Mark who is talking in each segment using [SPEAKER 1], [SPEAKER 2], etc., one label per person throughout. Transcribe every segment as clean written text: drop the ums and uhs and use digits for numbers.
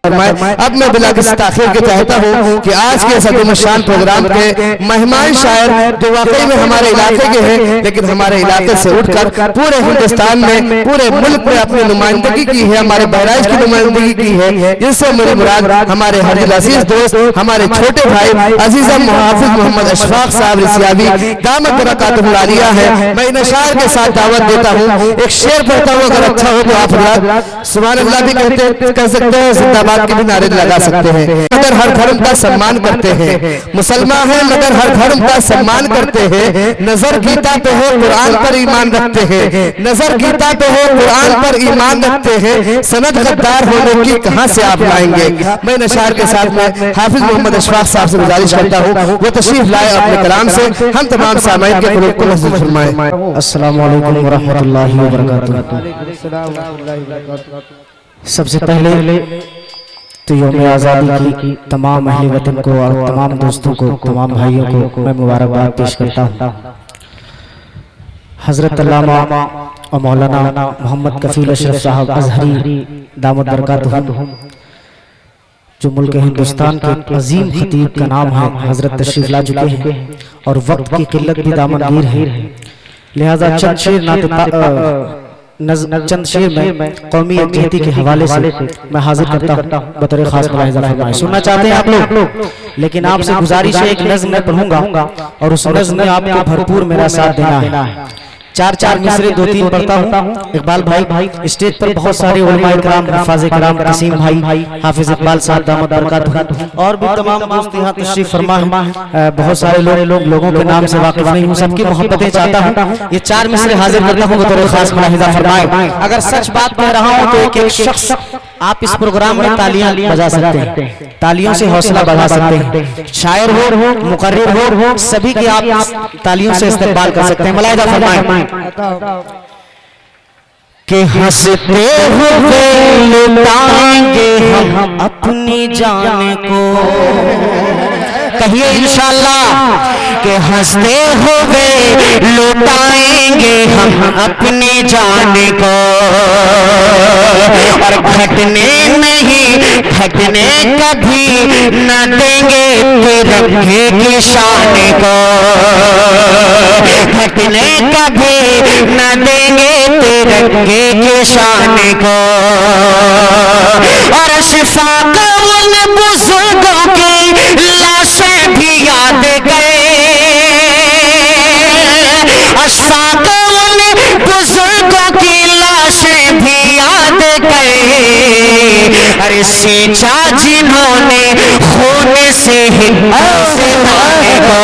[SPEAKER 1] अब मैं बिला किसी ताखीर के चाहता हूँ कि आज के सदुम शान प्रोग्राम के मेहमान शायर जो वाकई में हमारे इलाके के हैं, लेकिन हमारे इलाके से उठकर पूरे हिंदुस्तान में, पूरे मुल्क में अपनी नुमाइंदगी की है, हमारे बहराइच की नुमाइंदगी की है, जिससे मेरे मुराद हमारे हरदिल अजीज दोस्त, हमारे छोटे भाई अजीजा मुहाफिज मोहम्मद अशफाक साहब रिसियावी दामत बरकातुहुल आलिया है। मैं इन शायर के साथ दावत देता हूँ, एक शेर पढ़ता हूँ, अगर अच्छा हो तो आप सुभान अल्लाह भी कह सकते हैं, जिंदाबाद के भी नारे लगा सकते हैं। मगर हर धर्म का सम्मान करते हैं, मुसलमान है मगर हर धर्म का सम्मान करते हैं। नजर गीता पे हो कुरान पर ईमान रखते हैं, नजर गीता पे हो कुरान पर ईमान रखते हैं। सनद गद्दार होने की कहां से आप लाएंगे। मैं नशार के साथ में हाफिज मोहम्मद अशफाक साहब से गुजारिश करता हूँ वो तशरीफ लाए अपने कलाम से, हम तमाम सामाईन के कुलूब को महसूस फरमाएं।
[SPEAKER 2] अस्सलामु अलैकुम व रहमतुल्लाहि व बरकातुहू। सबसे पहले तो यौम आज़ादी की तमाम अहले वतन को और तमाम दोस्तों को, तमाम भाइयों को मैं मुबारकबाद पेश करता हूँ। हज़रत अल्लामा और मौलाना मोहम्मद कफील अशरफ साहब अज़हरी दामत बरकातुहू, जो मुल्क हिंदुस्तान के अजीम खतीब का नाम है, हज़रत तशरीफ ला चुके हैं और वक्त की किल्लत भी दामनगीर है। लिहाजा चंद शेर में कौमी एकजुहती के हवाले से मैं हाजिर करता हूँ बतौर खास मुलाहिज़ा। सुनना चाहते हैं आप लोग, लेकिन आपसे गुजारिश है एक नज़्म मैं पढ़ूंगा और उस नज़्म में आपको भरपूर मेरा साथ देना है। चार मिसरे 2-3 पढ़ता हूँ। इकबाल भाई स्टेज पर बहुत सारे उलमाए किराम, हफ़ाज़े किराम, कसीम भाई, हाफिज इकबाल साहब दामत बरकातुहू और भी तमाम दोस्त यहाँ तशरीफ फरमा है। बहुत सारे लोगों के नाम से वाकिफ नहीं हूँ, सबकी मोहब्बतें चाहता हूँ। ये 4 मिसरे हाजिर करता हूँ बतौर खास मुलाहिज़ा फरमाए। अगर सच बात कह रहा हूँ तो एक शख्स आप इस प्रोग्राम में तालियां बजा सकते हैं, तालियों से हौसला बढ़ा सकते हैं। शायर हो, मुकर्रिर हो, सभी की आप तालियों से इस्तेमाल कर सकते हैं। मुलाहिज़ा फरमाएं कि हंसते हुए लुटाएंगे हम अपनी जान को। कहिए इंशाअल्लाह कि हंसते हुए लुटाएंगे हम अपनी जान को और घटने कभी न देंगे तिरंगे की शान को। घटने कभी न देंगे तिरंगे की शान को। और शफाक़ उन बुजुर्गों की लाशें भी याद गए, अशफाक़ उन बुजुर्गों की लाशें भी याद गए। अरे सींचा जिन्होंने खून से हिंदुस्तान को,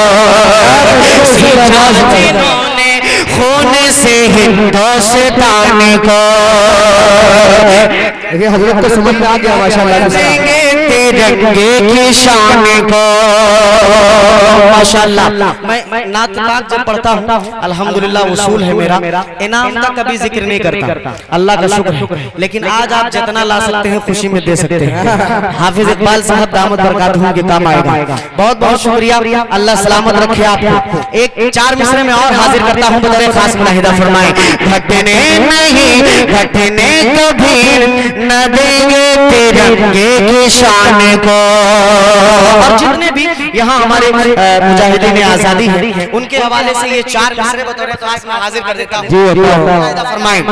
[SPEAKER 2] सींचा जिन्होंने खून से हिंदुस्तान को।
[SPEAKER 1] देखिए हजरत को समझ में आ गया माशाअल्लाह।
[SPEAKER 2] तिरंगे की शान को माशाअल्लाह। मैं नात पाक जब पढ़ता हूँ अल्हम्दुलिल्लाह उसूल है मेरा, इनाम का कभी जिक्र नहीं करता, अल्लाह का शुक्र है। लेकिन आज आप जितना ला सकते हैं खुशी में दे सकते हैं। हाफिज इकबाल साहब दामत बरकातुहू के काम आएगा। बहुत बहुत शुक्रिया, अल्लाह सलामत रखे आपको। एक 4 मिसरे में और हाजिर करता हूँ बतौर खास मुलाहिज़ा फरमाएं। घटने कभी न देंगे तिरंगे की शान को। और जितने भी यहाँ हमारे मुजाहिदीन आजादी है उनके हवाले से ये 4 मिसरे बतौर खास में हाजिर कर देता हूँ। फरमाएं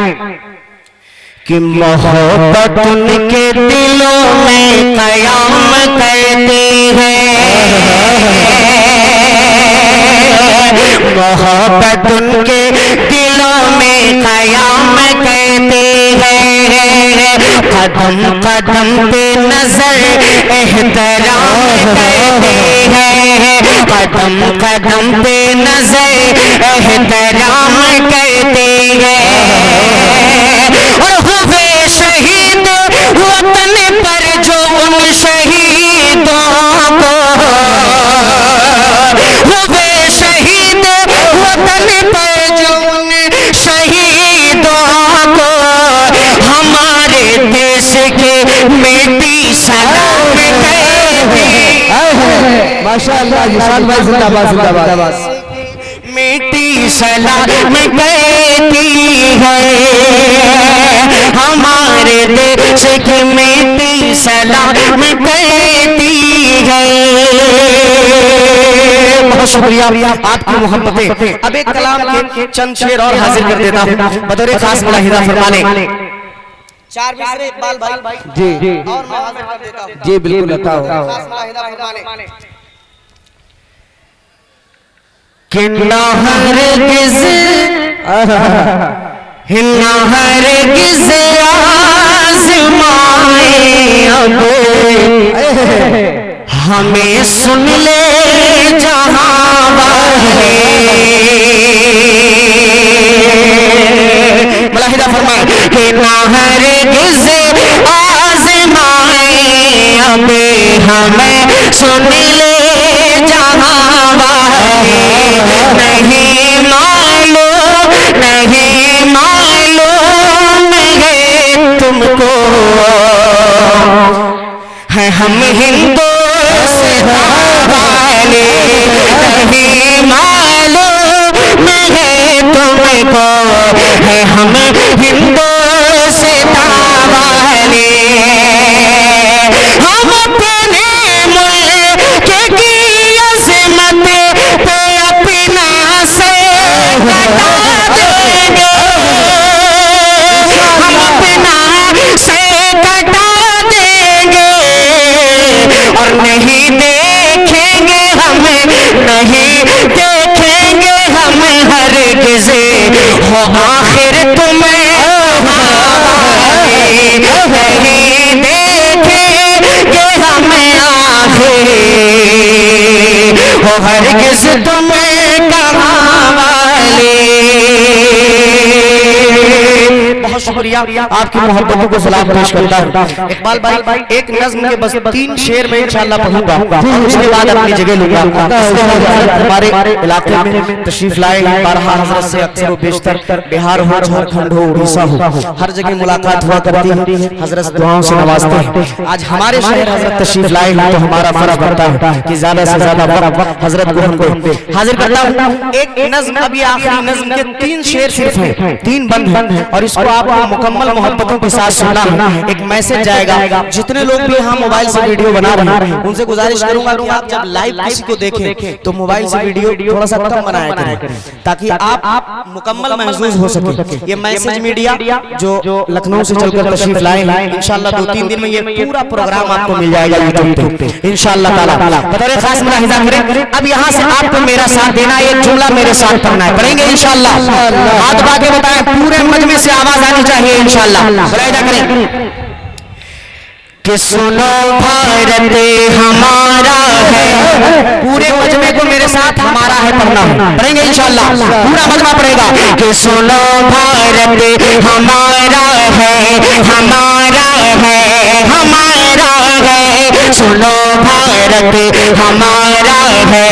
[SPEAKER 2] कि मोहब्बत उनके दिलों में क़याम करती है, मोहब्बत उनके दिलों में क़याम करती है। कदम कदम पे नजर एहतराम करती है, कदम कदम पे नजर एहतराम करती है। और हुए शहीद वतन पर जो उन शहीदों को, हुए शहीद वतन पर जो उन शहीदों को, हमारे देश के बेटी सलाम कहती।
[SPEAKER 1] माशाअल्लाह, जिशान भाई जिंदाबाद जिंदाबाद।
[SPEAKER 3] मीठी सलाम कहती है, हमारे देश की मीठी सलाम कहती है।
[SPEAKER 1] बहुत शुक्रिया आपकी मोहब्बतें। अब एक कलाम के चंद शेर और हाजिर कर देता हूँ बतौर खास मुलाहिजा फरमाने। 4 मिसरे इकबाल भाई जी और मैं हाजिर कर देता हूँ। जी बिल्कुल बताओ। खास मुलाहिजा फरमाने
[SPEAKER 3] कि ना हरगिज़ आज़माए अब हमें सुन ले जहां वाले। मुलाहिजा फरमाए कि ना हरगिज़ आज़माए अब हमें सुन ले जहां वाले। नहीं मालूम है तुमको है हम हिंदुस्तान वाले। नहीं मालूम है तुमको है हम हिंदुस्तान वाले। हम अपने मुल्क की अज़मत पे अपना सर कटा देंगे। हम अपना सर कटा देंगे और नहीं देखेंगे हम हरगिज़ हो आखिर तुम्हें नहीं देखेंगे हम आखिर हो हरगिज़ तुम्हें कहाँ वाले।
[SPEAKER 1] बहुत शुक्रिया आपकी मोहब्बतों को सलाम पेश करता हूँ। इकबाल भाई एक नज़्म के बस 3 शेर में इंशाअल्लाह पढ़ूंगा और उसके बाद अपनी जगह लूंगा। हमारे इलाके में तशरीफ लाए बारहा हज़रत से अक्सर बेशतर बिहार हो, झारखंड हो, उड़ीसा हो, हर जगह मुलाकात हुआ करती है। हज़रत दुआओं से नवाजते हैं। आज हमारे शहर हज़रत तशरीफ लाए तो हमारा फर्ज बनता है कि ज्यादा से ज्यादा वक्त हज़रत को हमको हाजिर करता हूँ। एक नज़्म अभी आखिरी नज़्म के 3 शेर सिर्फ हैं, 3 बंद हैं और इसको आपको मुकम्मल मोहब्बतों के साथ सुनना है। एक मैसेज जाएगा। जितने लोग भी यहाँ मोबाइल से वीडियो बना रहे हैं उनसे गुजारिश करूंगा कि आप जब लाइव किसी को देखें तो मोबाइल से वीडियो थोड़ा सा कम बनाया करें ताकि आप मुकम्मल महसूस हो सके। ये मैसेज मीडिया जो लखनऊ से चलकर तशरीफ लाए इंशाअल्लाह 2-3 दिन में ये पूरा प्रोग्राम आपको मिल जाएगा यूट्यूब पे इंशाअल्लाह ताला। बतौर खास मुलाहिजा करें। अब यहाँ से आपको मेरा साथ देना, एक जुमला मेरे साथ पढ़ना है, पढ़ेंगे इंशाअल्लाह। हाथ बाके बताएं, पूरे मजमे से आवाज आनी चाहिए इंशाअल्लाह। मुलाहिजा करें कि सुनो भारत हमारा है। पूरे मजमे को मेरे साथ हमारा है पढ़ना है, पढ़ेंगे इंशाअल्लाह। पूरा मजमा पढ़ेगा कि सुनो भारत हमारा है, हमारा है, हमारा है। सुनो भारत हमारा है,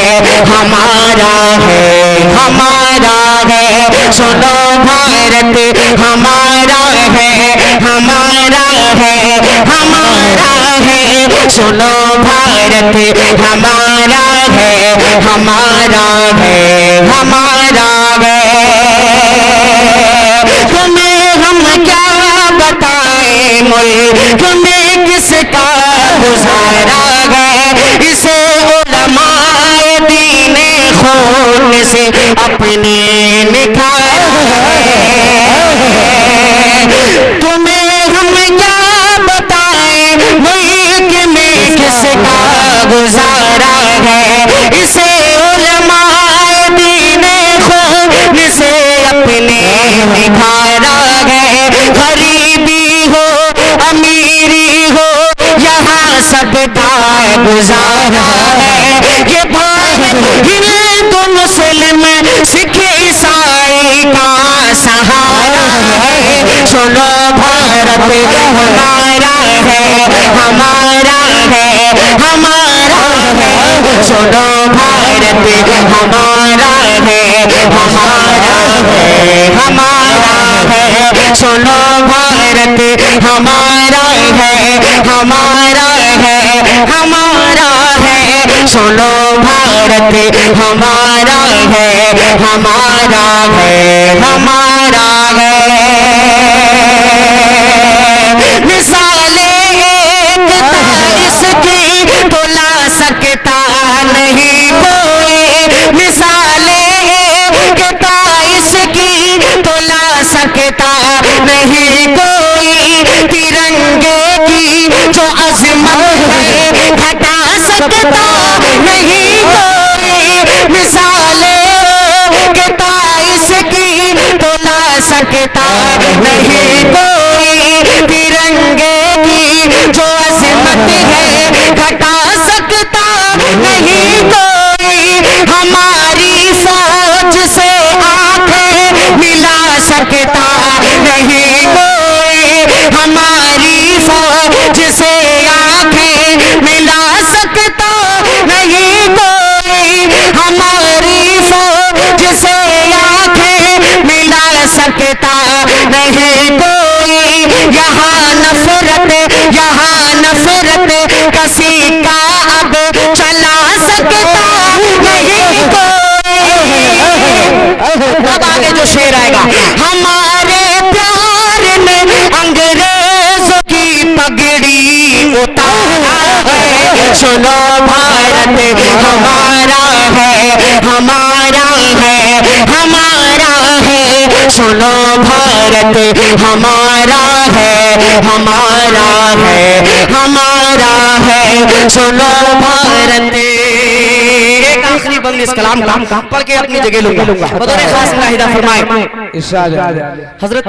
[SPEAKER 1] हमारा है, हमारा है। सुनो भारत हमारा है, हमारा है, हमारा है। सुनो भारत हमारा है, हमारा है, हमारा है। तुम्हें हम क्या बताएं मुल्क में किसका गुजारा है। इसे उलमाए दीने खून से अपने निखारा है। तुम्हें हम क्या बताएं मुल्क में किसका गुजारा है। इसे उलमाए दीने खून से अपने निखारा है। गरीबी हो अमीरी हो यहाँ सबका गुजारा है। ये भारत हिंदू मुस्लिम सिख ईसाई का सहारा है। सुनो भारत हमारा है, हमारा है, हमारा है। सुनो भारत हमारा है, हमारा है, हमारा है। सुनो भारत हमारा है, हमारा है, हमारा है।
[SPEAKER 3] सुनो भारत हमारा है, हमारा है, हमारा है। मिसाले एकता इसकी बुला सकता नहीं कोई, मिसाले एकता इसकी बुला सकता नहीं कोई। तिरंगे की जो अजमत है घटा सकता नहीं कोई, मिसाले एकता इसकी बुला सकता नहीं कोई। तिरंगे की जो अजमत है घटा सकता नहीं कोई। हमारी फौज से आंखें मिला सकता नहीं कोई, हमारी फौज से आंखें मिला सकता नहीं कोई, हमारी फौज से आंखें मिला सकता नहीं कोई। यहाँ नफरत किसी का अब चला सकता नहीं कोई। अब आगे जो शेर आएगा, हमारे प्यार में अंग्रेजों की पगड़ी उतारा है। सुनो भारत हमारा है, हमारा है, हमारा है। सुनो भारत हमारा है, हमारा है, हमारा है। सुनो भारत। एक आखिरी बंद इस कलाम का पढ़ के अपनी जगह लूंगा। बतौर खास मुलाहिदा फरमाए हजरत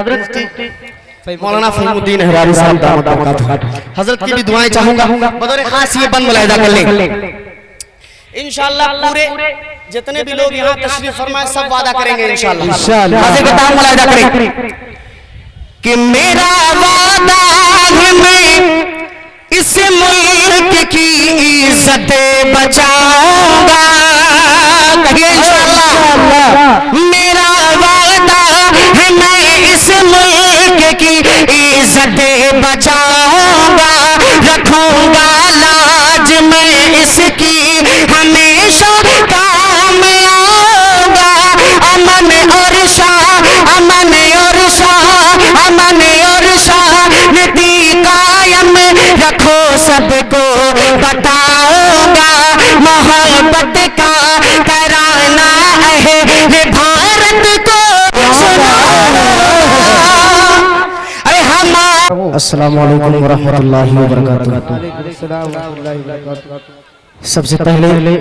[SPEAKER 3] मौलाना फहीमुद्दीन हरारी साहब दामत बरकातहू। हजरत की भी दुआएं चाहूंगा, बतौर खास ये बंद मुलाहिदा कर लें। इंशाअल्लाह पूरे जितने भी लोग यहाँ तशरीफ फरमाए सब वादा करेंगे इंशाअल्लाह। हाजिर का ताम मुलाहिदा करें कि मेरा वादा है मैं इस मुल्क की इज्जत बचाऊंगा। कहिए इंशाअल्लाह। मेरा वादा है मैं इस मुल्क की इज्जत बचाऊंगा। रखूंगा लाज मैं इसकी हमेशा काम आऊंगा। अमन और शांति कायम रखो सबको बताऊंगा। मोहब्बत का तराना है भारत को सुनाऊंगा। अरे हम
[SPEAKER 2] अस्सलामु अलैकुम वरहमतुल्लाहि वबरकातुहू। सबसे पहले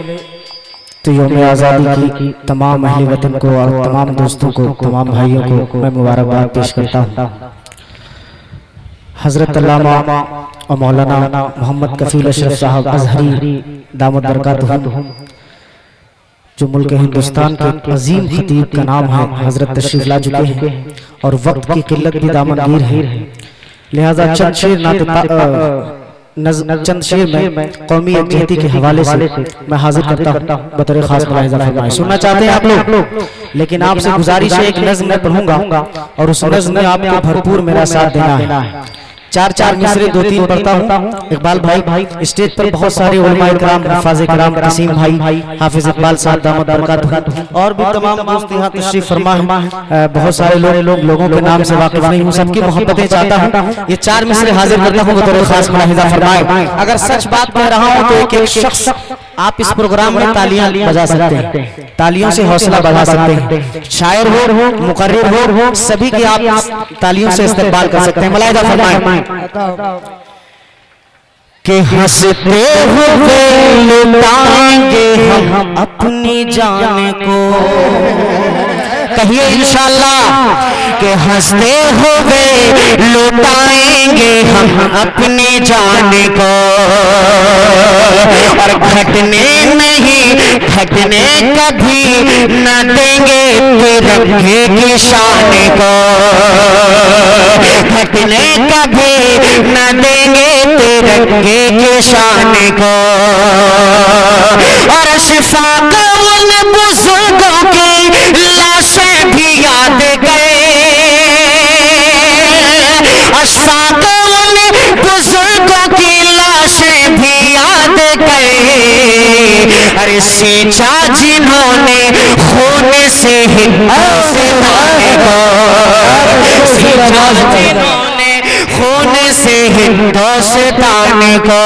[SPEAKER 2] तो यौम आज़ादी की तमाम अहले वतन को और तमाम दोस्तों को, तमाम भाइयों को मैं मुबारकबाद पेश करता हूँ। हज़रत अल्लामा और मौलाना मोहम्मद कफील अशरफ साहब अज़हरी दामत बरकातहू, जो मुल्क हिंदुस्तान के अजीम खतीब का नाम है, हज़रत तशरीफ ला चुके हैं और वक्त की किल्लत भी दामनगीर है। लिहाजा चंद शेर में कौमी यकजहती के हवाले से मैं हाजिर करता हूँ बतौर खास मुलाहिज़ा फरमाएं। सुनना चाहते हैं आप लोग, लेकिन आपसे गुजारिश है एक नज़्म मैं पढ़ूंगा और उस नज़्म में आपको भरपूर मेरा साथ देना है। चार मिसरे 2-3 पढ़ता हूँ। इकबाल भाई स्टेज पर बहुत सारे उलमाए किराम, हफ़ाज़े किराम, कसीम भाई, हाफिज इकबाल साहब दामत बरकातहू और भी तमाम दोस्त यहाँ तशरीफ फरमा है। बहुत सारे लोगों के नाम से वाकिफ नहीं हूँ, सबकी मोहब्बतें चाहता हूँ। ये 4 मिसरे हाजिर करता हूँ बतौर खास मुलाहिज़ा फरमाए। अगर सच बात कह रहा हूँ तो एक शख्स आप इस प्रोग्राम में तालियां बजा सकते हैं, तालियों से हौसला बढ़ा सकते हैं। शायर हो, मुकर्रिर हो, सभी की आप तालियों से इस्तकबाल कर सकते हैं। मुलाहिज़ा फरमाएं कि हंसते हुए लुटाएंगे हम अपनी जान को। कहिए इंशाअल्लाह कि हंसते हुए लुटाएंगे हम अपनी जान को और घटने कभी न देंगे तिरंगे की शान को। घटने कभी न देंगे तिरंगे की शान को। और शिफाक उन बुजुर्गों की लाशें भी याद गए। अशफाक उन बुजुर्गों की लाशें भी याद गए।
[SPEAKER 3] सींचा जिन्होंने खून से हिंदुस्तान को, सींचा जिन्होंने खून से हिंदुस्तान को,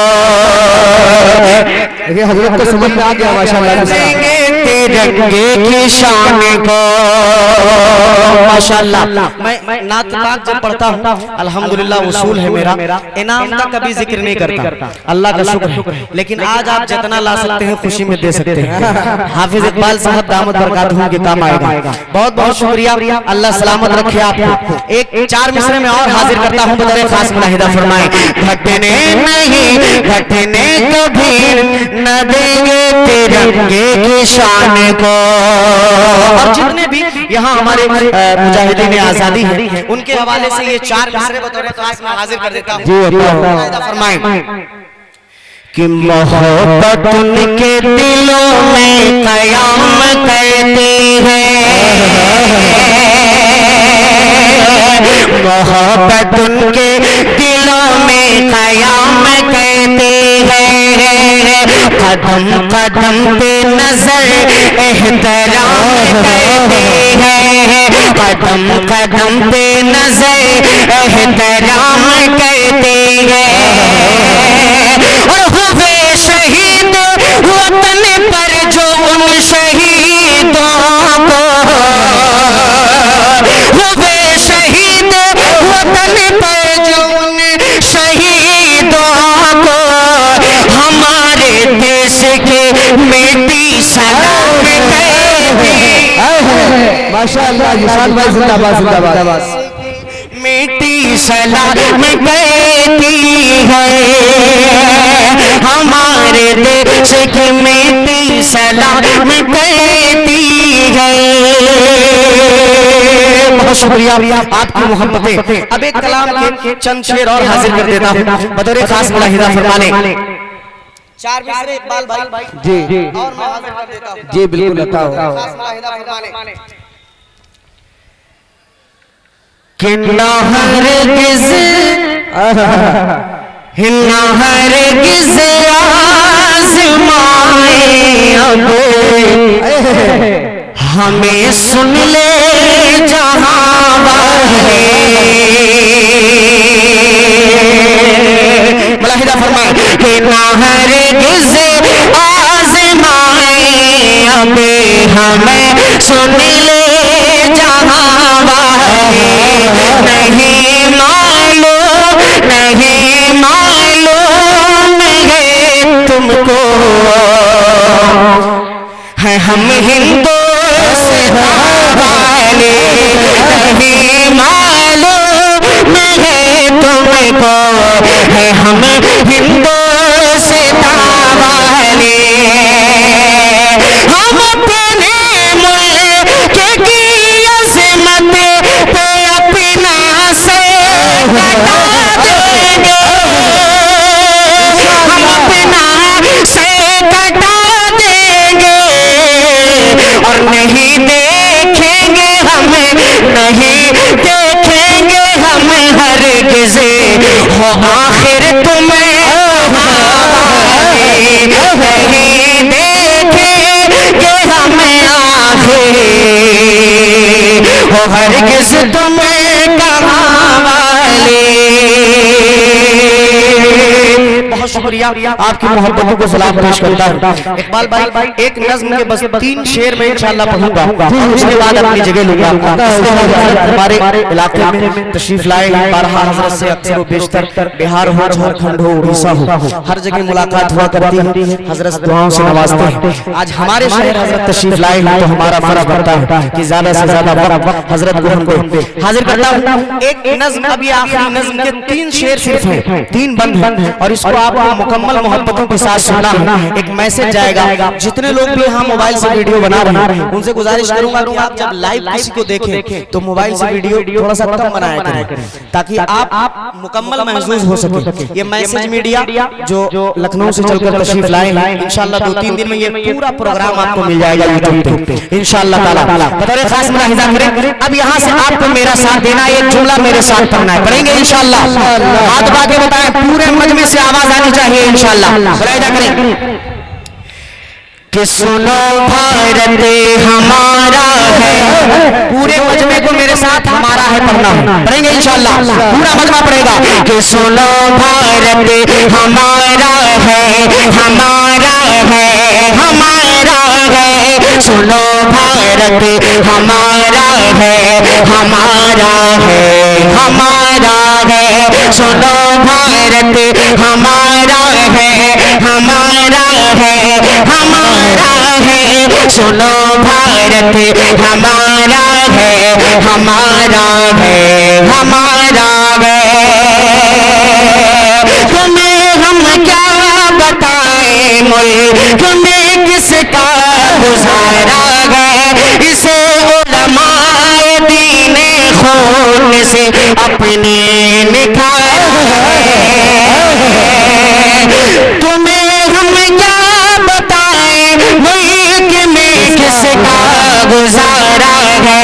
[SPEAKER 1] देखिए हजरत को समझ में आ गया माशाअल्लाह,
[SPEAKER 3] तिरंगे की शान को।
[SPEAKER 2] माशाअल्लाह मैं नात पाक जब पढ़ता हूँ अल्हम्दुलिल्लाह उसूल है मेरा, इनाम का कभी जिक्र नहीं करता, अल्लाह का शुक्र है। लेकिन आज आप जितना ला सकते हैं खुशी में दे सकते हैं। हाफिज इकबाल साहब दामद बरकातहू के काम आएगा। बहुत बहुत शुक्रिया, अल्लाह सलामत रखे आपको। एक 4 मिसरे में और हाजिर करता हूँ, बतौर खास मुलाहिदा फरमाएं।
[SPEAKER 3] घटने नहीं घटने कभी न देंगे तिरंगे की शान को।
[SPEAKER 2] और जितने भी यहाँ हमारे मुजाहिदीन आजादी है उनके हवाले से ये 4 मिसरे बतौर खास मैं हाजिर कर देता हूँ। फरमाएं
[SPEAKER 3] कि मोहब्बत उनके दिलों में कयाम करती है, मोहब्बत उनके दिलों में कयाम करती है। कदम कदम पे नजर एहतराम करती है, कदम कदम पे नजर एहतराम करती है। हुए शहीद वतन पर जो उन शहीदों को, हुए शहीद वतन पर जो उन शहीदों को, हमारे देश के बेटी सलाम कहती।
[SPEAKER 1] माशाअल्लाह निशान भाई जिंदाबाद जिंदाबाद।
[SPEAKER 3] बेटी सलाम कहती है, हमारे देश की बेटी सलाम कहती है।
[SPEAKER 2] बहुत शुक्रिया आपकी मोहब्बतें। अब एक कलाम के चंद शेर और हाजिर कर देता हूँ, बतौर खास मुलाहिदा फरमाने। 4 मिसरे इकबाल भाई
[SPEAKER 1] जी
[SPEAKER 2] और मैं हाजिर कर देता हूँ।
[SPEAKER 1] जी बिल्कुल बताओ।
[SPEAKER 2] खास मुलाहिदा फरमाने।
[SPEAKER 3] कि ना हरगिज़ ना हरगिज़ आज़माए अब, हमें सुन ले जहां वाले। मुलाहिदा फरमाए कि ना हरगिज़ आज़माए अब, हमें सुन ले जहां वाले। नहीं मालूम है तुमको है हम हिंदुस्तान वाले। नहीं मालूम है तुमको है हम हिंदुस्तान वाले। हम अपने मुल्क की अज़मत पे अपना सर कटा देंगे, हम अपना सर कटा देंगे और नहीं देखेंगे हमें, नहीं देखेंगे हम हरगिज़ हो आखिर तुम्हें नहीं देखेंगे हमें आखिर हो हरगिज़ तुम्हें कहाँ वाले।
[SPEAKER 2] बहुत शुक्रिया आपकी मोहब्बतों को सलाम पेश करता हूँ। इकबाल भाई एक नज्म के बस 3 शेर में इंशाअल्लाह पढ़ूंगा और उसके बाद अपनी जगह लूंगा। हमारे इलाके में तशरीफ लाए बारहा हजरत से अक्सर व बेशतर बिहार हो, झारखंड हो, उड़ीसा हो, हर जगह मुलाकात हुआ करती है। हजरत दुआओं से नवाजते हैं। आज हमारे शहर हजरत तशरीफ लाए हैं तो हमारा फर्ज बनता है कि ज्यादा से ज्यादा वक्त हजरत को हम दें। हाजिर करता हूँ एक नज्म, अभी आखिरी नज्म के 3 शेर सिर्फ हैं, 3 बंद हैं और इसको आपको मुकम्मल मोहब्बतों के साथ सुनना है। एक मैसेज जाएगा। जितने लोग भी यहाँ मोबाइल से वीडियो बना रहे हैं उनसे गुजारिश करूंगा कि आप जब लाइव किसी को देखें तो मोबाइल से वीडियो थोड़ा सा कम बनाया करें ताकि आप मुकम्मल महसूस हो सके। ये मैसेज मीडिया जो लखनऊ से चलकर तशरीफ लाए हैं, इंशाल्लाह 2-3 दिन में ये पूरा प्रोग्राम आपको मिल जाएगा यूट्यूब पे इंशाल्लाह ताला। बतौर खास मुलाहिजा करें। अब यहाँ से आपको मेरा साथ देना है, एक जुमला मेरे साथ पढ़ना है, पढ़ेंगे इंशाल्लाह। हाथ उठा के बताएं, पूरे मजमे से आवाज आनी चाहिए इंशाल्लाह। मुलाहिजा करें।
[SPEAKER 3] कि सुनो भारत हमारा है। पूरे मजमे को मेरे साथ हमारा है पढ़ना है, पढ़ेंगे इंशाअल्लाह, पूरा मजमा पड़ेगा। कि सुनो भारत हमारा है, हमारा है, हमारा है। सुनो भारत हमारा है, हमारा है, हमारा है। सुनो भारत हमारा है, हमारा है, हमारा है। सुनो भारत हमारा है, हमारा है, हमारा है। तुम्हें हम क्या बताएं मुल्क में किसका गुजारा है। इसे उलमाए दीने खून से अपने निखारा है। तुम्हें हम क्या बताएं मुल्क में किसका गुजारा है।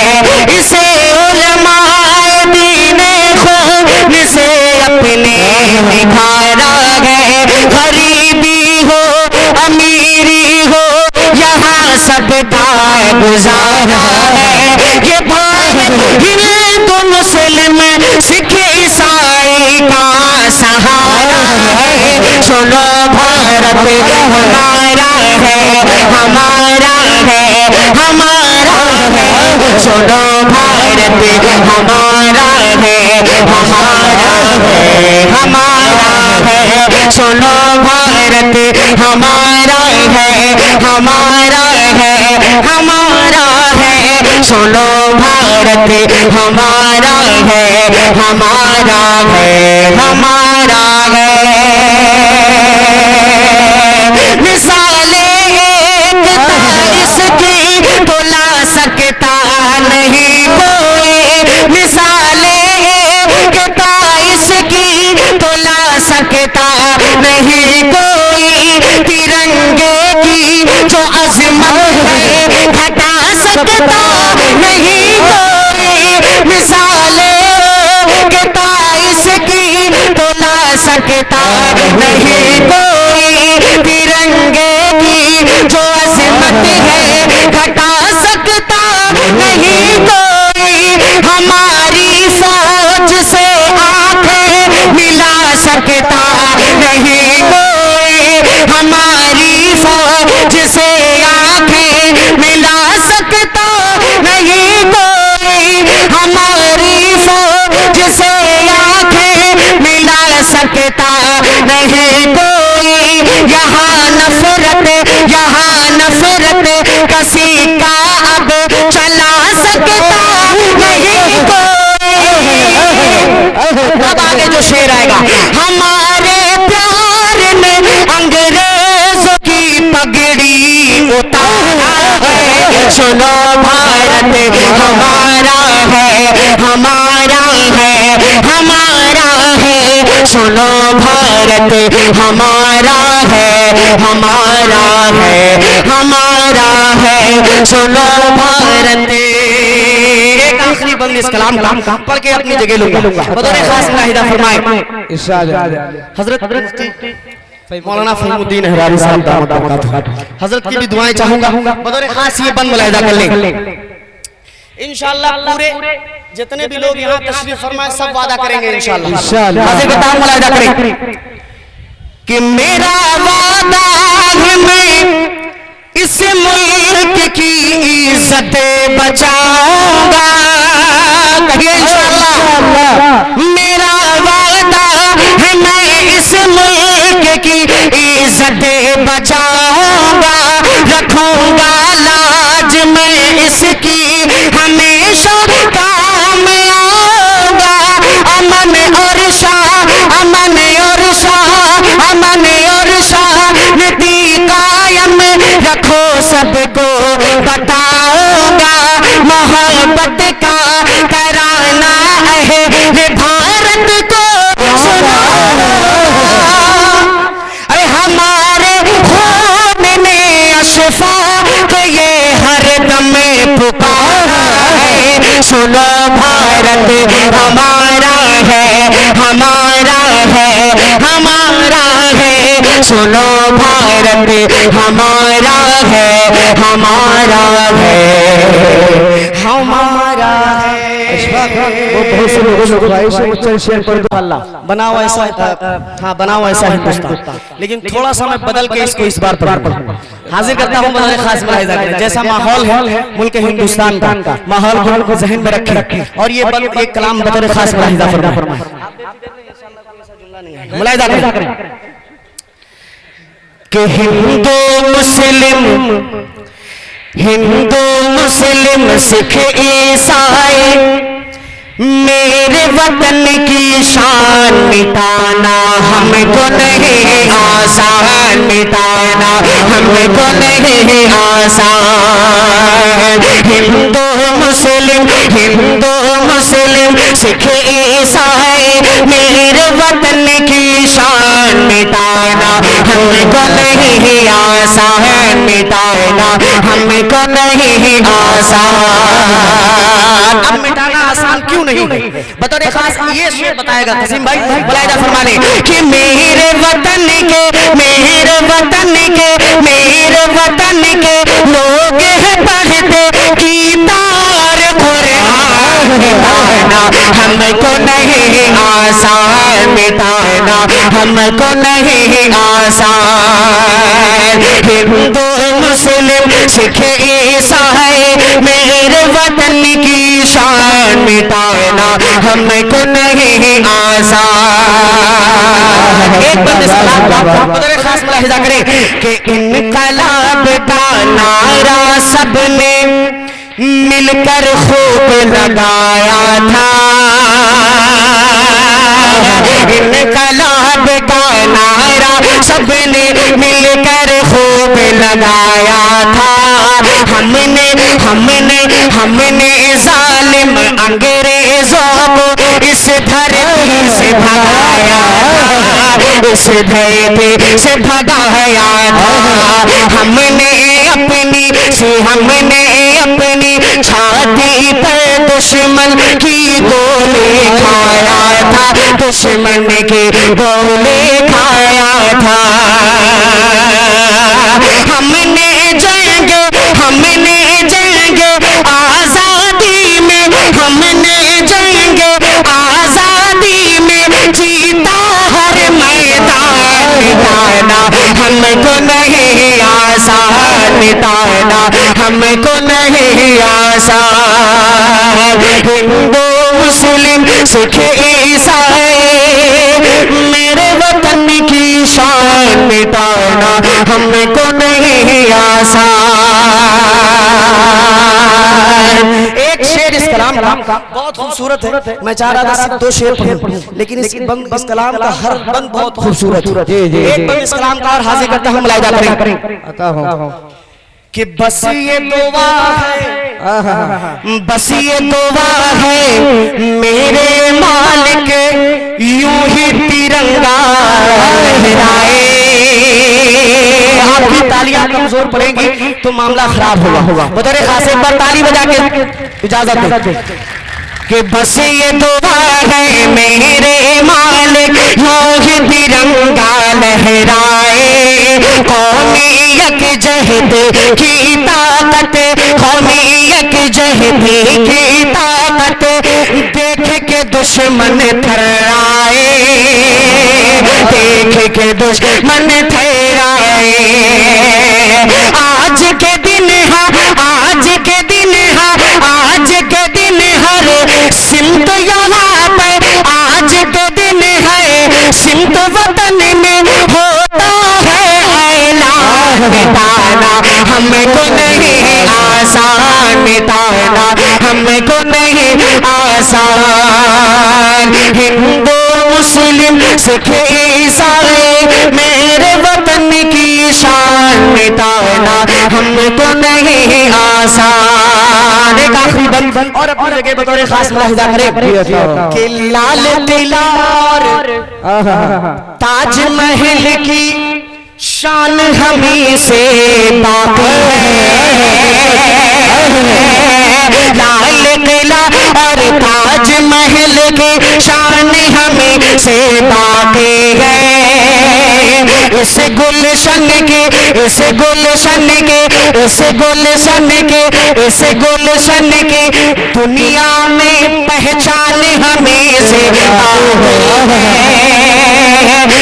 [SPEAKER 3] इसे उलमाए दीने खून से अपने निखारा है। गरीबी हो अमीरी हो यहाँ सबका गुजारा है। ये भारत हिंदू मुस्लिम सिख ईसाई का सहारा है। सुनो भारत हमारा है, हमारा है, हमारा है। सुनो भारत हमारा है, हमारा है, हमारा है। सुनो भारत हमारा है, हमारा है, हमारा है। सुनो भारत हमारा है, हमारा है, हमारा है। मिसाले एक इसकी बुला सकता नहीं कोई। मिसाले एक इसकी बुला सकता नहीं कोई। तिरंगे की जो अजमत है घटा सकता नहीं कोई। मिसाले के इसकी बुला सकता नहीं कोई। तिरंगे की जो अजमत है घटा सकता नहीं कोई। हमारी फौज से आंखें मिला सकता नहीं कोई। हमारी फौज से आंखें मिला सकता नहीं कोई। हमारी फौज से आंखें मिला सकता नहीं कोई। यहाँ नफरत किसी का अब चला सकता नहीं कोई। अब आगे जो शेर आएगा। हमारे प्यार में अंग्रेजों की पगड़ी उतारा है। सुनो भारत हमारा है, हमारा है, हमारा है। सुनो भारत हमारा है, हमारा है, हमारा है। सुनो भारत। एक आखिरी बंद इस कलाम का पढ़ के अपनी जगह लूंगा। बतौर खास मुलाहिदा फरमाए हजरत मौलाना फहीमुद्दीन हरारी साहब दामत बरकातहू। हजरत की भी दुआएं चाहूंगा। बतौर खास ये बंद मुलाहिदा कर लें इंशाअल्लाह। पूरे जितने भी लोग यहाँ तशरीफ फरमाए सब वादा करेंगे इंशाअल्लाह। हाजिर बताओ मुलाहिदा करें कि मेरा वादा है मैं इस मुल्क की इज्जत बचाऊंगा। कहिए इंशाअल्लाह। मेरा वादा है मैं इस मुल्क की इज्जत बचाऊंगा। रखूंगा लाज में इसकी हमेशा काम आऊंगा। अमन और शाह, अमन और शाह, अमन और शांति कायम रखो सबको बताऊंगा। मोहब्बत का तराना है भारत को सुनाऊंगा। अरे हमारे खून में अशफाक ये हर दम पुकारा है। सुनो भारत हमारा है, हमारा है, हमारा है। सुनो भारत हमारा है, हमारा है, हमारा है।
[SPEAKER 1] वो बहुत से लोगों को ख्वाहिश है मुझसे शेयर कर दो अल्लाह
[SPEAKER 2] बनाओ ऐसा, हाँ बनाओ ऐसा हिंदुस्तान। लेकिन थोड़ा सा मैं बदल के इसको इस बार पढ़ूंगा। हाजिर करता हूँ बतौर खास मुलाहिजा करें, जैसा माहौल है मुल्क हिंदुस्तान का, माहौल को जहन में रखें और ये कलाम बतौर खास मुलाहिजा फरमाएं। मुलाहिजा करें
[SPEAKER 3] कि हिंदू मुस्लिम सिख ईसाई मेरे वतन की शान मिटाना हमको नहीं आसान, मिटाना हमको नहीं आसान। हिंदू मुस्लिम सिख ईसाई मेरे वतन की शान मिटाना हमको नहीं आसान, मिटाना हमको नहीं आसान।
[SPEAKER 2] अब मिटाना आसान क्यों नहीं है? बतौर खास ये शेर बताएगा कसीम भाई, मुलाहिजा फरमाने
[SPEAKER 3] कि मेरे वतन के लोग हैं पढ़ते किताब कुरान, मिटाना हमको नहीं आसान, मिटाना हमको नहीं आसान। हिंदू मुस्लिम सिख ईसाई मेरे वतन की शान मिटाना हमको नहीं आसान।
[SPEAKER 2] एक बंदे सलाम का बतौर खास मुलाहिजा करें
[SPEAKER 3] कि इनकलाब का नारा सबने मिलकर खूब लगाया था, इनकलाब का नारा सबने मिलकर खूब लगाया था। हमने जालिम अंग्रेजों को इस धरती से भगाया था, इस धरती से भगाया था। हमने अपनी छाती पर दुश्मन की गोली खाया था, दुश्मन की गोली खाया था। हमने जंग आजादी में, हमने जंग आजादी में जीता हर मैदान, मिटाना हमको नहीं आसान, मिटाना हमको नहीं आसान। हिंदू मुस्लिम सिख ईसाई मेरे वतन की शान मिटाना हमको नहीं आसान।
[SPEAKER 2] एक शेर इस कलाम का बहुत खूबसूरत है, मैं चाह रहा था सिर्फ 2 शेर पढ़ूं, लेकिन इस कलाम का हर बंद बहुत खूबसूरत है। एक बंद इस कलाम का और हाजिर करता हूं, मुलाहिजा करें कि बस ये दुआ है,
[SPEAKER 3] बस ये दुआ है मेरे मालिक यूं ही तिरंगा लहराए।
[SPEAKER 2] आपकी तालियां कमजोर पड़ेंगी तो मामला खराब होगा। बतौर खास एक बार ताली बजा के इजाजत दे
[SPEAKER 3] कि बस ये दुआ है मेरे मालिक यूं ही तिरंगा लहराए। कौमियत जहद की ताकत, कौमियत जहद की ताकत देख के दुश्मन थर्राए, देख के दुश्मन थर्राए। आज के दिन है, आज के दिन है, आज के दिन हर सिमत यहाँ पर, आज के दिन है सिमत वतन में होता है ऐलान। मिटाना हमको नहीं आसान, मिटाना हमको नहीं आसान। हिंदू मुस्लिम सिख ईसाई मेरे वतन की शान मिटाना हमको नहीं आसान। एक आखिरी बंद
[SPEAKER 2] और अपनी जगह बतौर खास मुलाहिजा करें
[SPEAKER 3] कि लाल किला और ताजमहल की शान हमी से बाकी है। लाल किला और ताजमहल की शान हमी से बाकी है। इस गुलशन के, इस गुलशन के, इस गुलशन के, इस गुलशन के दुनिया में पहचान हमें से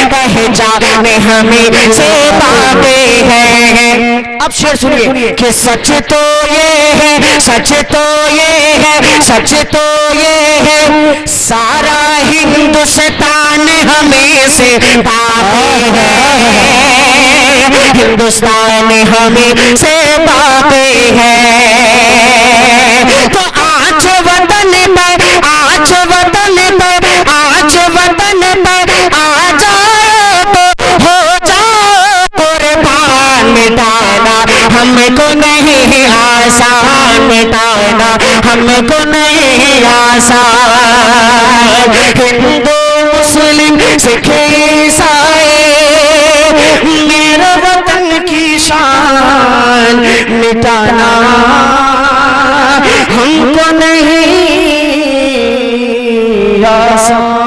[SPEAKER 3] पहचान हमें से पाते हैं। अब शेर सुनिए कि सच तो ये है, सच तो ये है, सच तो ये है सारा हिंदुस्तान हमें से पाते हैं, हिंदुस्तान हमें से पाते हैं। तो आज वतन पर, आज वतन पर, आज वतन पर आ जाओ तो हो जाओ कुर्बान, मिटाना हमको नहीं आसान, मिटाना हमको नहीं आसान। हिंदू मुस्लिम सिख ईसाई मेरे वतन की शान, मिटाना हमको नहीं आसान।